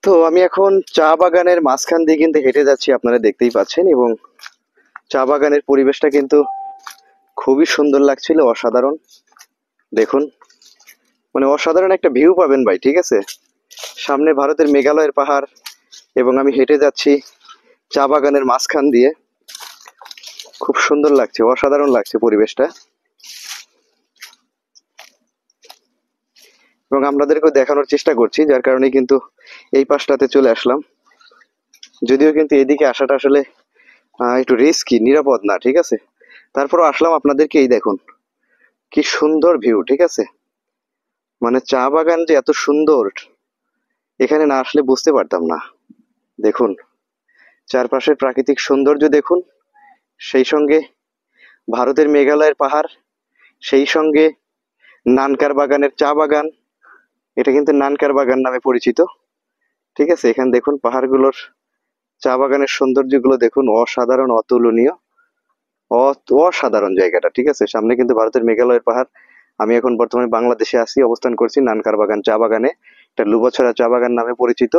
তো আমি এখন চা বাগানের মাঝখান দিয়ে কিন্তু হেঁটে যাচ্ছি, আপনারা দেখতেই পাচ্ছেন। এবং চা বাগানের পরিবেশটা কিন্তু খুবই সুন্দর লাগছিল, অসাধারণ। দেখুন, মানে অসাধারণ একটা ভিউ পাবেন ভাই, ঠিক আছে। সামনে ভারতের মেঘালয়ের পাহাড় এবং আমি হেঁটে যাচ্ছি চা বাগানের মাঝখান দিয়ে। খুব সুন্দর লাগছে, অসাধারণ লাগছে পরিবেশটা। এবং আপনাদেরকেও দেখানোর চেষ্টা করছি, যার কারণে কিন্তু এই পাশটাতে চলে আসলাম। যদিও কিন্তু এদিকে আসাটা আসলে একটু রিস্কি, নিরাপদ না, ঠিক আছে। তারপরও আসলাম আপনাদেরকে। এই দেখুন কি সুন্দর ভিউ, ঠিক আছে। মানে চা বাগান যে এত সুন্দর, এখানে না আসলে বুঝতে পারতাম না। দেখুন চারপাশের প্রাকৃতিক সৌন্দর্য দেখুন, সেই সঙ্গে ভারতের মেঘালয়ের পাহাড়, সেই সঙ্গে নানকার বাগানের চা বাগান। এটা কিন্তু নানকার বাগান নামে পরিচিত, ঠিক আছে। এখানে দেখুন পাহাড়গুলোর, চা বাগানের সৌন্দর্যগুলো দেখুন, অসাধারণ, অতুলনীয়, অসাধারণ জায়গাটা, ঠিক আছে। সামনে কিন্তু ভারতের মেঘালয়ের পাহাড়। আমি এখন বর্তমানে বাংলাদেশে আছি, অবস্থান করছি নানকার বাগান চা বাগানে। এটা লুবোছড়া চা বাগান নামে পরিচিত।